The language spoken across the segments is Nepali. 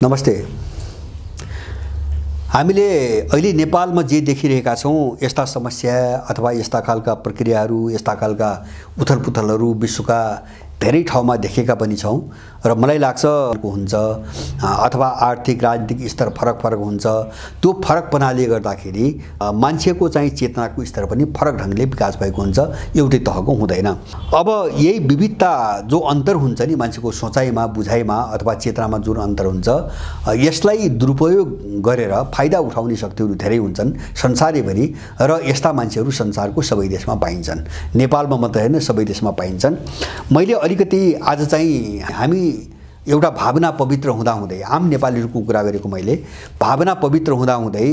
नमस्ते। हामीले अहिले नेपालमा जे देखिरहेका छौं यस्ता समस्या अथवा यस्ता खालका प्रक्रियाहरू यस्ता खालका उथलपुथलहरू विश्वका धेरै ठाउँमा देखेका पनि छौं र मलाई लाग्छ हुन्छ अथवा आर्थिक राजनीतिक स्तर फरक फरक हुन्छ। त्यो फरकपनाले गर्दाखेरि मान्छेको चाहिँ चेतनाको स्तर पनि फरक ढंगले विकास भएको हुन्छ, एउटै तहको हुँदैन। अब यही विविधता जो अन्तर हुन्छ नि मान्छेको सोचाइमा बुझाइमा अथवा चेतनामा जुन अन्तर हुन्छ, यसलाई दुरुपयोग गरेर फाइदा उठाउने शक्तिहरू धेरै हुन्छन् संसारैभरि र यस्ता मान्छेहरू संसारको सबै देशमा पाइन्छन्। नेपालमा मात्र हैन सबै देशमा पाइन्छन्। मैले अलिकति आज चाहिँ हामी एउटा भावना पवित्र हुँदाहुँदै आम नेपालीहरूको कुरा गरेको मैले भावना पवित्र हुँदाहुँदै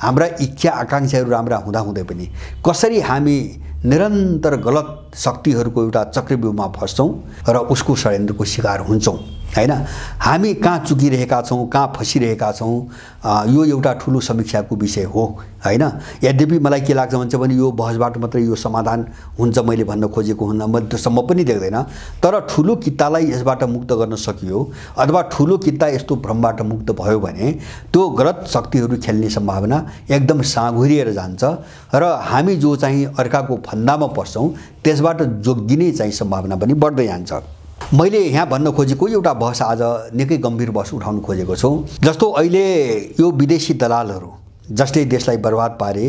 हाम्रा इच्छा आकांक्षाहरू राम्रा हुँदाहुँदै पनि कसरी हामी निरन्तर गलत शक्तिहरूको एउटा चक्रव्यूहमा फस्छौं र उसको षड्यन्त्रको शिकार हुन्छौं हैन। हामी कहाँ चुकिरहेका छौं, कहाँ फसिरहेका छौं, यो एउटा ठूलो समीक्षाको विषय हो हैन। यद्यपि मलाई के लाग्छ भन्छ भने यो बहसबाट मात्र यो समाधान हुन्छ मैले भन्न खोजेको हुन्न, म त्यसम्म पनि देख्दैन। तर ठूलो कित्तालाई यसबाट मुक्त गर्न सकियो अथवा ठूलो कित्ता यस्तो भ्रमबाट मुक्त भयो भने त्यो गलत शक्तिहरू खेल्ने सम्भावना एकदम साँघुरिएर जान्छ र हामी जो चाहिँ अर्काको फन्दामा पर्छौं त्यसबाट जोगिने चाहिँ सम्भावना पनि बढ्दै जान्छ। मैले यहाँ भन्न खोजेको एउटा बहस आज निकै गम्भीर बहस उठाउन खोजेको छु। जस्तो अहिले यो विदेशी दलालहरू जसले देशलाई बर्बाद पारे,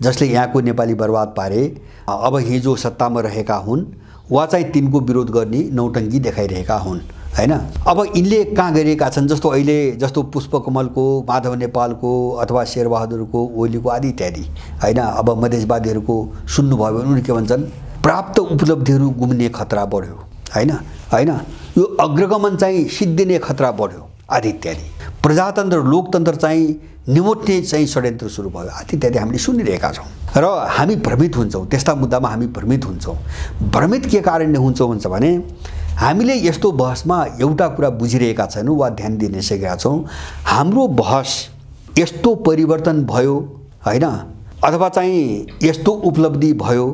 जसले यहाँको नेपाली बर्बाद पारे, अब हिजो सत्तामा रहेका हुन् वा चाहिँ तिनको विरोध गर्ने नौटङ्की देखाइरहेका हुन् हैन। अब यिनले कहाँ गरेका छन्, जस्तो अहिले जस्तो पुष्पकमलको, माधव नेपालको अथवा शेरबहादुरको, ओलीको आदि इत्यादि हैन। अब मधेसवादीहरूको सुन्नुभयो भने उनीहरूले के भन्छन्, प्राप्त उपलब्धिहरू गुम्ने खतरा बढ्यो हैन हैन, यो अग्रगमन चाहिँ सिद्धिने खतरा बढ्यो आदि इत्यादि, प्रजातन्त्र लोकतन्त्र चाहिँ निमोट्ने चाहिँ षड्यन्त्र सुरु भयो आदि इत्यादि हामीले सुनिरहेका छौं र हामी भ्रमित हुन्छौं। त्यस्ता मुद्दामा हामी भ्रमित हुन्छौं। भ्रमित के कारणले हुन्छौं भन्छ भने हामीले यस्तो बहसमा एउटा कुरा बुझिरहेका छैनौं वा ध्यान दिन सकेका छौं। हाम्रो बहस यस्तो परिवर्तन भयो हैन अथवा चाहिँ यस्तो उपलब्धि भयो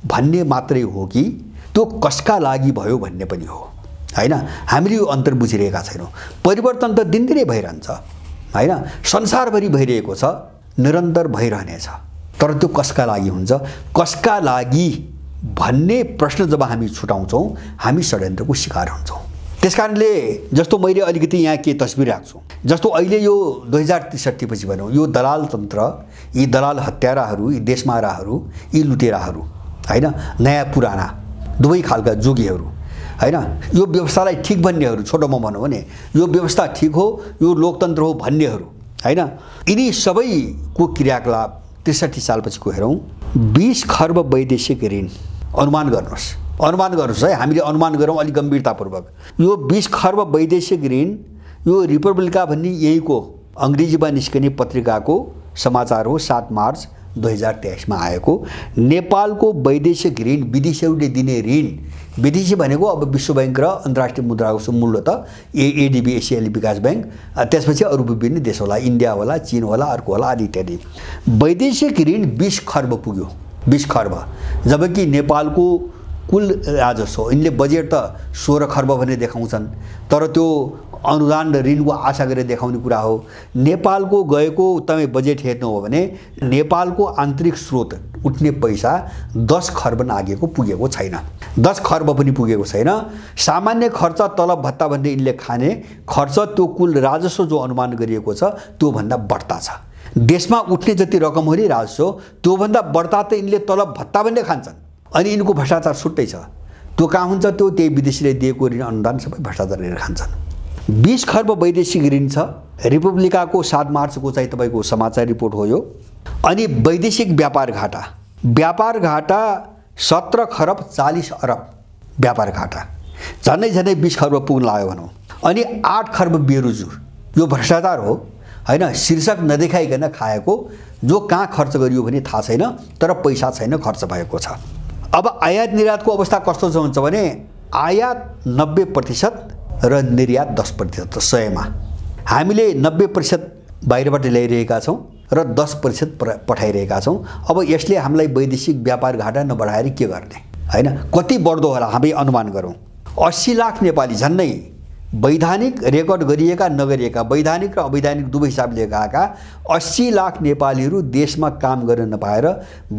भन्ने मात्रै हो कि त्यो कसका लागि भयो भन्ने पनि हो हैन। हामीले यो अन्तर बुझिरहेका छैनौं। परिवर्तन त दिनदिनै भइरहन्छ हैन, संसारभरि भइरहेको छ, निरन्तर भइरहनेछ, तर त्यो कसका लागि हुन्छ, कसका लागि भन्ने प्रश्न जब हामी छुटाउँछौं हामी षड्यन्त्रको शिकार हुन्छौं। त्यसकारणले जस्तो मैले अलिकति यहाँ के तस्बिर राख्छु, जस्तो अहिले यो 2063 पछि भनौं यो दलाल तन्त्र, यी दलाल हत्याराहरू, यी देशमाराहरू, यी लुटेराहरू हैन, नयाँ पुराना दुवै खालका जोगीहरू हैन, यो व्यवस्थालाई ठीक भन्नेहरू, छोटोमा भनौं भने यो व्यवस्था ठीक हो, यो लोकतन्त्र हो भन्नेहरू हैन, यिनी सबैको क्रियाकलाप 63 सालपछिको हेरौं 20 खर्ब वैदेशिक ऋण। अनुमान गर्नुहोस् है, हामीले अनुमान गरौँ अलिक गम्भीरतापूर्वक। यो 20 खर्ब वैदेशिक ऋण यो रिपब्लिका भन्ने यहीको अंग्रेजीमा निस्कने पत्रिकाको समाचार हो। 7 मार्च 2023 मा आएको नेपालको वैदेशिक ऋण, विदेशीहरूले दिने ऋण, विदेशी भनेको अब विश्व बैंक र अन्तर्राष्ट्रिय मुद्रा कोष मूलत एडीबी एसियाली विकास बैंक, त्यसपछि अरु विभिन्न देश होला, इन्डिया होला, चीन होला, अर्को होला आदि इत्यादि। वैदेशिक ऋण 20 खर्ब पुग्यो, 20 खर्ब, जबकि नेपालको कुल राजस्व यिनले बजेट त 16 खर्ब भनेर देखाउँछन्, तर त्यो अनुदान र ऋणको आशा गरेर देखाउने कुरा हो। नेपालको गएको तपाईँ बजेट हेर्नु हो भने नेपालको आन्तरिक स्रोत उठ्ने पैसा 10 खर्ब नागेको पुगेको छैन, 10 खर्ब पनि पुगेको छैन। सामान्य खर्च, तलब भत्ता भन्ने यिनले खाने खर्च, त्यो कुल राजस्व जो अनुमान गरिएको छ त्यो भन्दा बढ्ता छ। देशमा उठ्ने जति रकम हो नि राजस्व, त्यो भन्दा बढ्ता त यिनले तलब भत्ता भन्ने खान्छन्। अनि यिनको भ्रष्टाचार छुट्टै छ, त्यो कहाँ हुन्छ, त्यो त्यही विदेशीले दिएको ऋण अनुदान सबै भ्रष्टाचार गरेर खान्छन्। 20 खर्ब वैदेशिक ऋण छ। रिपब्लिकाको 7 मार्चको चाहिँ तपाईको समाचार रिपोर्ट हो यो। अनि वैदेशिक व्यापार घाटा 17 खर्ब 40 अरब व्यापार घाटा, झन्डै 20 खर्ब पुग्न लाग्यो भनौं। अनि 8 खर्ब बेरुजु, यो भ्रष्टाचार हो हैन, शीर्षक नदेखाइकन खाएको, जो कहाँ खर्च गरियो भने थाहा छैन, तर पैसा छैन, खर्च भएको छ। अब आयात निर्यातको अवस्था कस्तो छ भन्छ भने आयात 90% र निर्यात 10%, 100 मा हामीले 90% बाहिरबाट ल्याइरहेका छौं र 10% पठाइरहेका छौं। अब यसले हामीलाई वैदेशिक व्यापार घाटा नबढाएर के गर्ने हैन, कति बढ्दो होला हामी अनुमान गरौं। 80 लाख नेपाली, झन्डै वैधानिक रेकर्ड गरिएका नगरिएका वैधानिक र अवैधानिक दुवै हिसाबले गएका 80 लाख नेपालीहरू देशमा काम गर्न नपाएर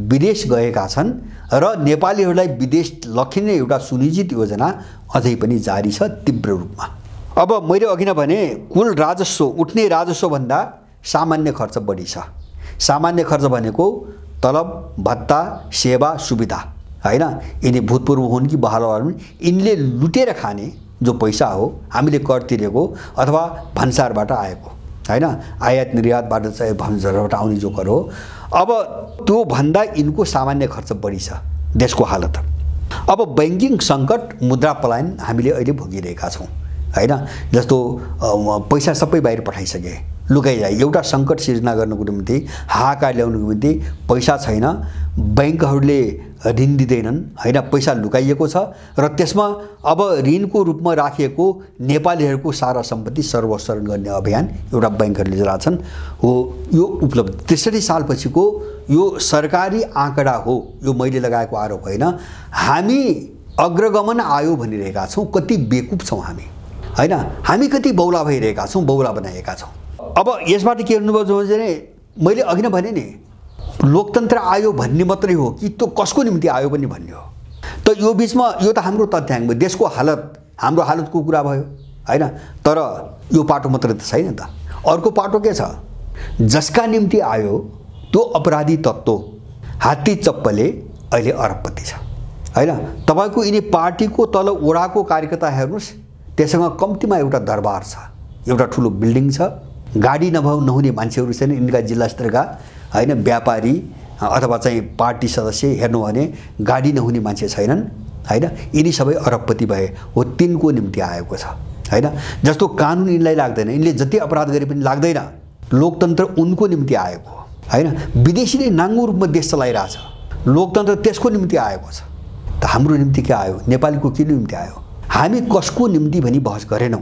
विदेश गएका छन् र नेपालीहरूलाई विदेश लखिने एउटा सुनिश्चित योजना अझै पनि जारी छ तीव्र रूपमा। अब मैले अघि नै भने कुल राजस्व उठ्ने राजस्वभन्दा सामान्य खर्च बढी छ। सामान्य खर्च भनेको तलब भत्ता सेवा सुविधा हैन, यिनी भूतपूर्व हुन् कि बहाल हुन्, यिनले लुटेर खाने जो पैसा हो हामीले कर तिरेको अथवा भन्सारबाट आएको हैन, आयात निर्यातबाट चाहिँ भन्सारबाट आउने जो कर हो, अब त्यो भन्दा यिनको सामान्य खर्च बढी छ देशको हालत। अब बैंकिङ सङ्कट मुद्रा पलायन हामीले अहिले भोगिरहेका छौँ हैन, जस्तो पैसा सबै बाहिर पठाइसके लुकाइजाए, एउटा सङ्कट सिर्जना गर्नको निम्ति हाहाकार ल्याउनको निम्ति पैसा छैन, बैंकहरूले ऋण दिँदैनन् हैन, पैसा लुकाइएको छ र त्यसमा अब ऋणको रूपमा राखिएको नेपालीहरूको सारा सम्पत्ति सर्वस्वरण गर्ने अभियान एउटा बैंकहरूले चलाछन् हो। यो उपलब्धि 63 सालपछिको यो सरकारी आँकडा हो, यो मैले लगाएको आरोप होइन। हामी अग्रगमन आयो भनिरहेका छौँ, कति बेकुफ छौँ हामी हैन, हामी कति बौला भइरहेका छौँ, बौला बनाएका छौँ। अब यसबाट के गर्नुभयो भने मैले अघि नै भने नि लोकतन्त्र आयो भन्ने मात्रै हो कि त्यो कसको निम्ति आयो पनि भन्ने हो। त यो बीचमा यो त हाम्रो तथ्याङ्क भयो, देशको हालत हाम्रो हालतको कुरा भयो हैन, तर यो पाटो मात्रै त छैन त, अर्को पाटो के छ, जसका निम्ति आयो त्यो अपराधी तत्त्व हात्ती चप्पले अहिले अरबपति छ हैन। तपाईको यिनी पार्टीको तल ओडाको कार्यकर्ता हेर्नुस्, त्यससँग कम्तीमा एउटा दरबार छ, एउटा ठुलो बिल्डिङ छ, गाडी नहुने मान्छेहरू छैन यिनका जिल्ला स्तरका हैन, व्यापारी अथवा चाहिँ पार्टी सदस्य हेर्नु भने गाडी नहुने मान्छे छैनन् हैन, यिनी सबै अरबपति भए हो, तिनको निम्ति आएको छ हैन। जस्तो कानुन यिनलाई लाग्दैन, यिनले जति अपराध गरे पनि लाग्दैन, लोकतन्त्र उनको निम्ति आएको हैन। विदेशीले नाङ्गो रूपमा देश चलाइरहेछ, लोकतन्त्र त्यसको निम्ति आएको छ। त हाम्रो निम्ति के आयो, नेपालीको के निम्ति आयो, हामी कसको निम्ति भनी बहस गरेनौँ,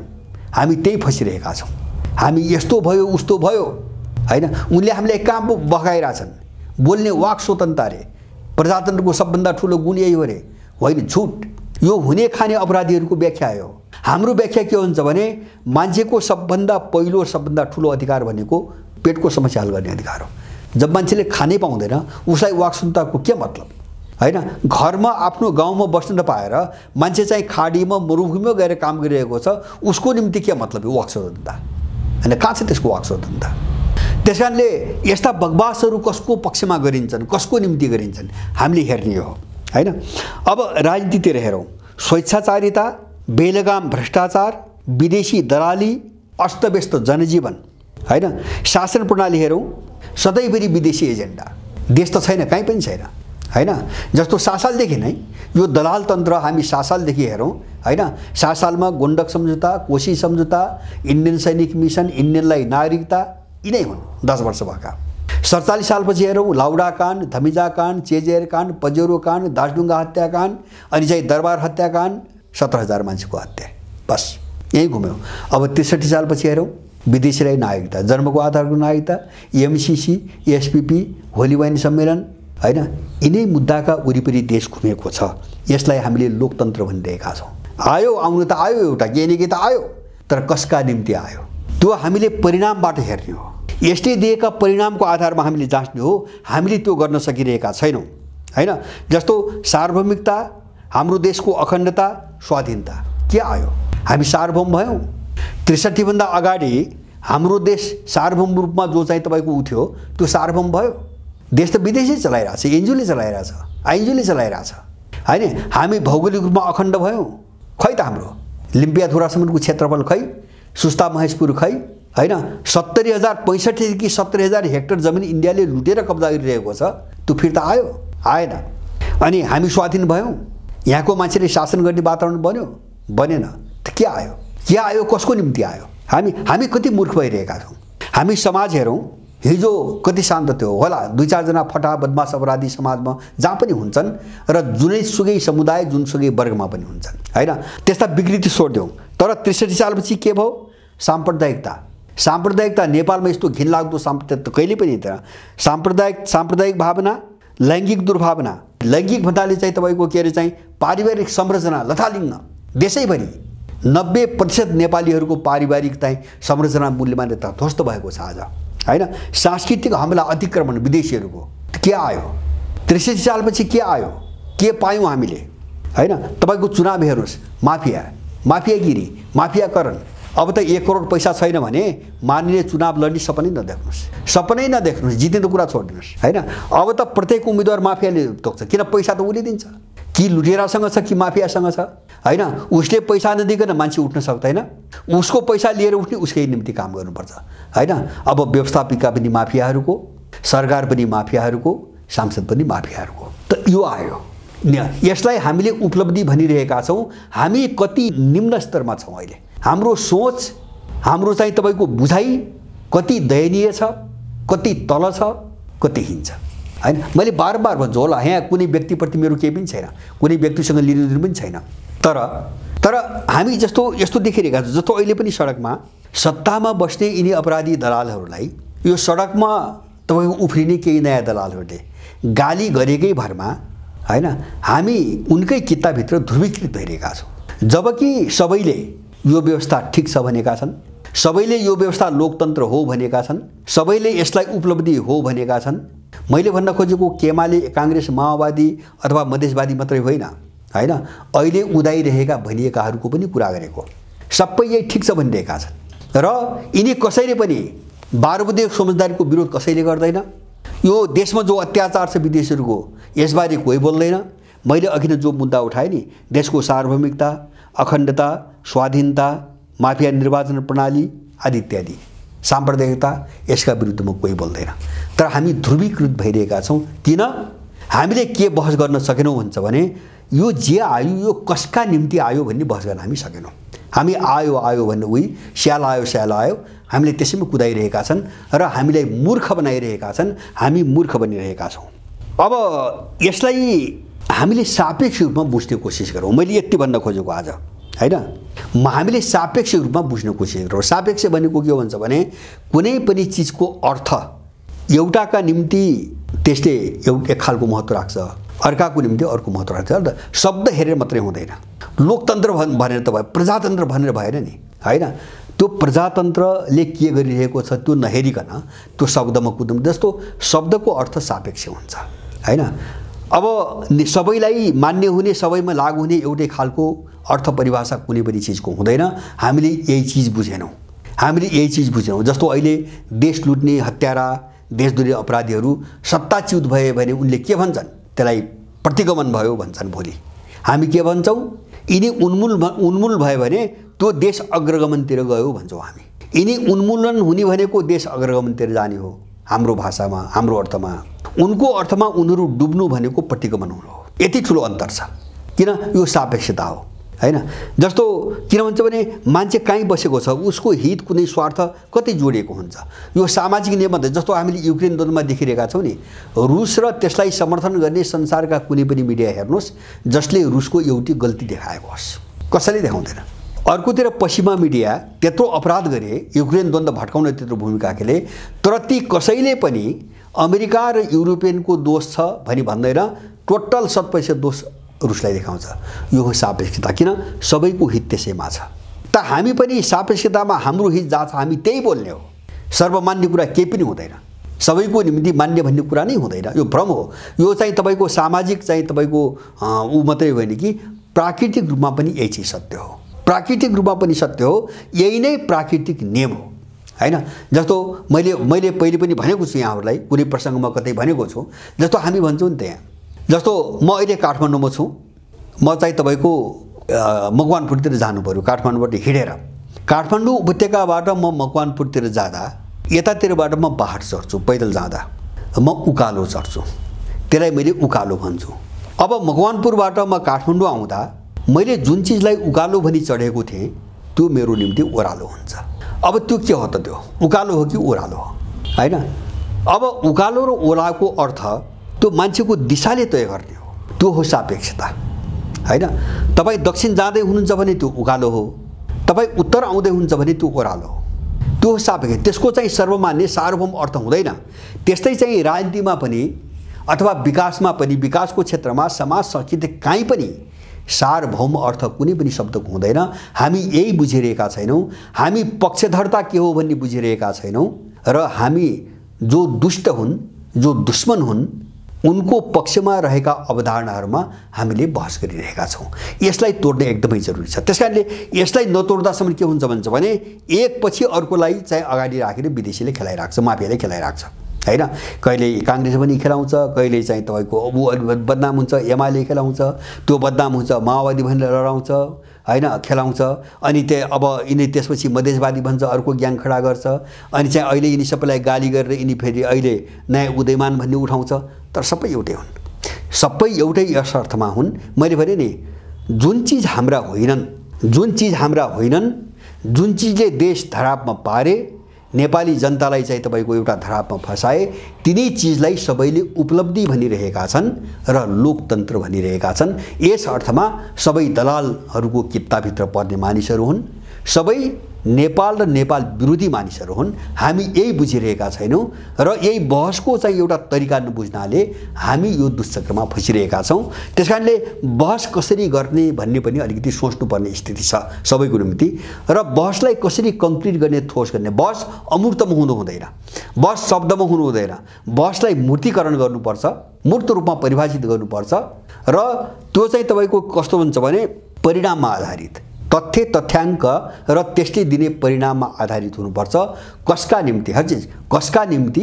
हामी त्यही फसिरहेका छौँ। हामी यस्तो भयो उस्तो भयो हैन, उनले हामीलाई कहाँ बगाइरहेछन्, बोल्ने वाक स्वतन्त्रता रे प्रजातन्त्रको सबभन्दा ठुलो गुण यही हो रे, होइन झुट। यो हुने खाने अपराधीहरूको व्याख्या हो। हाम्रो व्याख्या के हुन्छ भने मान्छेको सबभन्दा पहिलो सबभन्दा ठुलो अधिकार भनेको पेटको समस्या हल गर्ने अधिकार हो। जब मान्छेले खानै पाउँदैन उसलाई वाक स्वतन्त्रताको के मतलब हैन। घरमा आफ्नो गाउँमा बस्न नपाएर मान्छे चाहिँ खाडीमा मरुभूमिमा गएर काम गरिरहेको छ, उसको निम्ति के मतलब हो वाक स्वतन्त्रता हैन, कहाँ छ त्यसको वाक स्वतन्त्रता। त्यसकारणले यस्ता बकवासहरू कसको पक्षमा गरिन्छन्, कसको निम्ति गरिन्छन् हामीले हेर्ने हो हैन। अब राजनीतितिर हेरौँ, स्वेच्छाचारिता, बेलगाम भ्रष्टाचार, विदेशी दलाली, अस्तव्यस्त जनजीवन हैन, शासन प्रणाली हेरौँ सधैँभरि विदेशी एजेन्डा, देश त छैन, कहीँ पनि छैन हैन। जस्तो 7 सालदेखि नै यो दलाल तन्त्र हामी 7 सालदेखि हेरौँ हैन। 7 सालमा गोन्डक सम्झौता, कोशी सम्झौता, इन्डियन सैनिक मिसन, इन्डियनलाई नागरिकता, यिनै हुन् 10 वर्ष भएका। 47 सालपछि हेरौँ लाउडा काण्ड, धमिजा काण्ड, चेजेर काण्ड, पजेरो काण्ड, दासढुङ्गा हत्याकाण्ड, अनि चाहिँ दरबार हत्याकाण्ड, 17,000 मान्छेको हत्या, बस यही घुम्यो। अब 63 सालपछि हेरौँ विदेशीलाई नागरिकता, जन्मको आधारको नागरिकता, एमसीसी, एसपीपी, होली वाइन सम्मेलन हैन, यिनै मुद्दाका वरिपरि देश घुमेको छ। यसलाई हामीले लोकतन्त्र भनिरहेका छौँ। आयो आउनु त आयो, एउटा के न के त आयो, तर कसका निम्ति आयो त्यो हामीले परिणामबाट हेर्ने हो। यसले दिएका परिणामको आधारमा हामीले जाँच्ने हो, हामीले त्यो गर्न सकिरहेका छैनौँ हैन। जस्तो सार्वभौमिकता, हाम्रो देशको अखण्डता, स्वाधीनता, के आयो, हामी सार्वभौम भयौँ। 63 भन्दा अगाडि हाम्रो देश सार्वभौम रूपमा जो चाहिँ तपाईँको उ थियो त्यो सार्वभौम भयो। देश त विदेशी चलाइरहेछ, एनजिओले चलाइरहेछ, आइएनजिओले चलाइरहेछ हैन। हामी भौगोलिक रूपमा अखण्ड भयौँ, खै त हाम्रो लिम्पियाधुरासम्मको क्षेत्रफल खै, सुस्ता महेशपुर खै हैन। 70,065 कि 70,000 हेक्टर जमिन इन्डियाले लुटेर कब्जा गरिरहेको छ, त्यो फिर्ता आयो आएन। अनि हामी स्वाधीन भयौँ, यहाँको मान्छेले शासन गर्ने वातावरण बन्यो बनेन, त के आयो, के आयो, कसको निम्ति आयो। हामी कति मूर्ख भइरहेका छौँ। हामी समाज हेरौँ, हिजो कति शान्त थियो होला, 2-4 जना फटा बदमास अपराधी समाजमा जहाँ पनि हुन्छन् र जुनैसुकै समुदाय जुनसुकै वर्गमा पनि हुन्छन् हैन। त्यस्ता विकृति छोड्दिउँ। तर 63 सालपछि के भयो, साम्प्रदायिकता नेपालमा यस्तो घिनलाग्दो साम्प्रदायिकता कहिले पनि थिएन। साम्प्रदायिक भावना, लैङ्गिक दुर्भावना, लैङ्गिक भन्नाले चाहिँ तपाईँको के अरे चाहिँ पारिवारिक संरचना लथालिङ्ग देशैभरि 90% नेपालीहरूको पारिवारिक चाहिँ संरचना मूल्यमान्यता ध्वस्त भएको छ आज, हैन? सांस्कृतिक हमला अतिक्रमण विदेशीहरूको के आयो? 63 सालपछि के आयो? के पायौँ हामीले, हैन? तपाईको चुनाव हेर्नुस्, माफियागिरी, माफियाकरण। अब त 1 करोड पैसा छैन भने मानिने चुनाव लड्ने सपनै नदेख्नुस्, जित्ने त कुरा छोड्दिनुस्, हैन? अब त प्रत्येक उम्मेदवार माफियाले तोक्छ। किन? पैसा त उसले दिन्छ। कि लुटेरासँग छ कि माफियासँग छ, हैन? उसले पैसा नदिकन मान्छे उठ्न सक्दैन। उसको पैसा लिएर उठ्ने उसकै निम्ति काम गर्नुपर्छ, हैन? अब व्यवस्थापिका पनि माफियाहरूको, सरकार पनि माफियाहरूको, सांसद पनि माफियाहरूको। त यो आयो। यसलाई हामीले उपलब्धि भनिरहेका छौँ। हामी कति निम्न स्तरमा छौँ अहिले। हाम्रो सोच, हाम्रो चाहिँ तपाईको बुझाइ कति दयनीय छ, कति तल छ, कति हिँड्छ, हैन? मैले बारबार भन्छु होला, यहाँ कुनै व्यक्तिप्रति मेरो केही पनि छैन, कुनै व्यक्तिसँग लिनु पनि छैन। तर हामी यस्तो देखिरहेका छौँ, जस्तो अहिले पनि सडकमा सत्तामा बस्ने यिनी अपराधी दलालहरूलाई यो सडकमा तपाईँको उफ्रिने केही नयाँ दलालहरूले गाली गरेकै भरमा, हैन, हामी उनकै कित्ताभित्र ध्रुवीकृत भइरहेका छौँ। जबकि सबैले यो व्यवस्था ठिक छ भनेका छन्, सबैले यो व्यवस्था लोकतन्त्र हो भनेका छन्, सबैले यसलाई उपलब्धि हो भनेका छन्। मैले भन्न खोजेको केमाले काङ्ग्रेस माओवादी अथवा मधेसवादी मात्रै होइन, हैन? अहिले उदाइरहेका भनिएकाहरूको पनि कुरा गरेको, सबै यही ठिक छ भनिरहेका छन्। र यिनी कसैले पनि 12 बुँदे समझदारीको विरोध कसैले गर्दैन। यो देशमा जो अत्याचार छ विदेशीहरूको, यसबारे कोही बोल्दैन। मैले अघि नै जो मुद्दा उठाएँ नि, देशको सार्वभौमिकता, अखण्डता, स्वाधीनता, माफिया निर्वाचन प्रणाली आदि इत्यादि, साम्प्रदायिकता, यसका विरुद्धमा कोही बोल्दैन। तर हामी ध्रुवीकृत भइरहेका छौँ। किन? हामीले के बहस गर्न सकेनौँ भन्छ भने यो जे आयो यो कसका निम्ति आयो भन्ने बहस गर्न हामी सकेनौँ। हामी आयो भन्ने उही स्याल आयो हामीले त्यसैमा कुदाइरहेका छन् र हामीलाई मूर्ख बनाइरहेका छन्। हामी मूर्ख बनिरहेका छौँ। अब यसलाई हामीले सापेक्ष रूपमा बुझ्ने कोसिस गरौँ। मैले यति भन्न खोजेको आज, हैन? हामीले सापेक्ष रूपमा बुझ्ने कोसिस गरौँ। सापेक्ष भनेको के हो भन्छ भने कुनै पनि चिजको अर्थ एउटाका निम्ति त्यसले एक खालको महत्त्व राख्छ, अर्काको निम्ति अर्को महत्त्व राख्छ। शब्द हेरेर मात्रै हुँदैन। लोकतन्त्र भनेर त भयो, प्रजातन्त्र भनेर भएन नि, हैन? त्यो प्रजातन्त्रले के गरिरहेको छ त्यो नहेरिकन त्यो शब्दमा कुदौँ। जस्तो शब्दको अर्थ सापेक्ष हुन्छ, हैन? अब सबैलाई मान्य हुने, सबैमा लागू हुने एउटै खालको अर्थ परिभाषा कुनै पनि चिजको हुँदैन। हामीले यही चिज बुझेनौँ। जस्तो अहिले देश लुट्ने हत्यारा, देशद्रोही अपराधीहरू सत्ताच्युत भए भने उनले के भन्छन्? त्यसलाई प्रतिगमन भयो भन्छन्। भोलि हामी के भन्छौँ? यिनी उन्मूल भयो भने त्यो देश अग्रगमनतिर गयो भन्छौँ हामी। यिनी उन्मूलन हुने भनेको देश अग्रगमनतिर जाने हो हाम्रो भाषामा, हाम्रो अर्थमा। उनको अर्थमा उनीहरू डुब्नु भनेको प्रतिगमन हुनु हो। यति ठुलो अन्तर छ। किन? यो सापेक्षता हो, हैन? जस्तो किन भन्छ भने मान्छे कहीँ बसेको छ, उसको हित कुनै स्वार्थ कति जोडिएको हुन्छ। यो सामाजिक नियम। जस्तो हामीले युक्रेन द्वन्द्वमा देखिरहेका छौँ नि, रुस र त्यसलाई समर्थन गर्ने संसारका कुनै पनि मिडिया हेर्नुहोस् जसले रुसको एउटै गल्ती देखाएको होस्, कसैले देखाउँदैन। अर्कोतिर पश्चिमा मिडिया त्यत्रो अपराध गरे, युक्रेन द्वन्द्व भट्काउन त्यत्रो भूमिका खेले, तर ती कसैले पनि अमेरिका र युरोपियनको दोष छ भनी भन्दैन। टोटल 100% दोष रुसलाई देखाउँछ। यो हो सापेक्षता। किन? सबैको हित त्यसैमा छ। त हामी पनि सापेक्षतामा हाम्रो हित जान्छ, हामी त्यही बोल्ने हो। सर्वमान्य कुरा केही पनि हुँदैन, सबैको निम्ति मान्य भन्ने कुरा नै हुँदैन। यो भ्रम हो। यो चाहिँ तपाईँको सामाजिक चाहिँ तपाईँको ऊ मात्रै होइन कि प्राकृतिक रूपमा पनि यही चिज सत्य हो। प्राकृतिक रूपमा पनि सत्य हो। यही नै प्राकृतिक नियम हो, हैन? जस्तो मैले पहिले पनि भनेको छु यहाँहरूलाई, कुनै प्रसङ्गमा कतै भनेको छु। जस्तो हामी भन्छौँ नि त्यहाँ, जस्तो म अहिले काठमाडौँमा छु, म चाहिँ तपाईँको मकवानपुरतिर जानु पऱ्यो। काठमाडौँबाट हिँडेर काठमाडौँ उपत्यकाबाट म मकवानपुरतिर जाँदा यतातिरबाट म पहाड चढ्छु। पैदल जाँदा म उकालो चढ्छु, त्यसलाई मैले उकालो भन्छु। अब मकवानपुरबाट म काठमाडौँ आउँदा मैले जुन चिजलाई उकालो भनी चढेको थिएँ त्यो मेरो निम्ति ओह्रालो हुन्छ। अब त्यो के हो त? त्यो उकालो हो कि ओह्रालो हो, हैन? अब उकालो र ओह्रालोको अर्थ त्यो मान्छेको दिशाले तय गर्ने हो। त्यो हो सापेक्षता, हैन? तपाईँ दक्षिण जाँदै हुनुहुन्छ भने त्यो उकालो हो, तपाईँ उत्तर आउँदै हुनुहुन्छ भने त्यो ओह्रालो हो। त्यो हो सापेक्ष। त्यसको चाहिँ सर्वमान्य सार्वभौम अर्थ हुँदैन। त्यस्तै चाहिँ राजनीतिमा पनि अथवा विकासमा पनि, विकासको क्षेत्रमा, समाज संस्कृति कहीँ पनि सार्वभौम अर्थ कुनै पनि शब्दको हुँदैन। हामी यही बुझिरहेका छैनौँ। हामी पक्षधरता के हो भन्ने बुझिरहेका छैनौँ र हामी जो दुष्ट हुन्, जो दुश्मन हुन्, उनको पक्षमा रहेका अवधारणाहरूमा हामीले बहस गरिरहेका छौँ। यसलाई तोड्न एकदमै जरुरी छ। त्यसकारणले यसलाई नतोड्दासम्म के हुन्छ भन्छ भने एकपछि अर्कोलाई चाहिँ अगाडि राखेर विदेशीले खेलाइराख्छ, माफियाले खेलाइराख्छ हैन। कहिले कांग्रेस पनि खेलाउँछ, कहिले चाहिँ तपाईको बदनाम हुन्छ, एमाले खेलाउँछ, त्यो बदनाम हुन्छ माओवादी भनेर लडाउँछ हैन, खेलाउँछ। अनि अब यिनी त्यसपछि मधेसवादी भन्छ, अर्को ग्याङ खडा गर्छ। अनि चाहिँ अहिले यिनी सबैलाई गाली गरेर यिनी फेरि अहिले नयाँ उदयमान भन्ने उठाउँछ। तर सबै एउटै हुन्, सबै एउटै यस अर्थमा हुन्। मैले भने नि जुन चिज हाम्रा होइनन्, जुन चिजले देश धरापमा पारे, नेपाली जनतालाई चाहिँ तपाईको एउटा धरापमा फसाए, तिनै चिजलाई सबैले उपलब्धि भनिरहेका छन् र लोकतन्त्र भनिरहेका छन्। यस अर्थमा सबै दलालहरूको कित्ताभित्र पर्ने मानिसहरू हुन्, सबै नेपाल र नेपाल विरोधी मानिसहरू हुन्। हामी यही बुझिरहेका छैनौँ र यही बहसको चाहिँ एउटा तरिका नबुझ्नाले हामी यो दुश्चक्रमा फसिरहेका छौँ। त्यसकारणले बहस कसरी गर्ने भन्ने पनि अलिकति सोच्नुपर्ने स्थिति छ सबैको निम्ति। र बहसलाई कसरी कङ्क्रिट गर्ने, ठोस गर्ने। बहस अमूर्तमा हुनु हुँदैन, बहस शब्दमा हुनु हुँदैन। बहसलाई मूर्तिकरण गर्नुपर्छ, मूर्त रूपमा परिभाषित गर्नुपर्छ र त्यो चाहिँ तपाईको कस्तो हुन्छ भने परिणाममा आधारित, तथ्य तथ्याङ्क र त्यसले दिने परिणाममा आधारित हुनुपर्छ। कसका निम्ति, हर चीज कसका निम्ति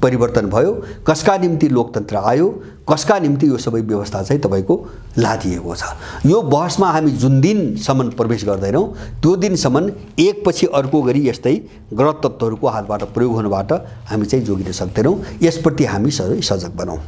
परिवर्तन भयो, कसका निम्ति लोकतन्त्र आयो, कसका निम्ति यो सबै व्यवस्था चाहिँ तपाईको लादिएको छ। यो बहसमा हामी जुन दिनसम्म प्रवेश गर्दैनौँ त्यो दिनसम्म एकपछि अर्को गरी यस्तै गलत तत्त्वहरूको हातबाट प्रयोग हुनबाट हामी चाहिँ जोगिन सक्दैनौँ। यसप्रति हामी सबै सजग बनौँ।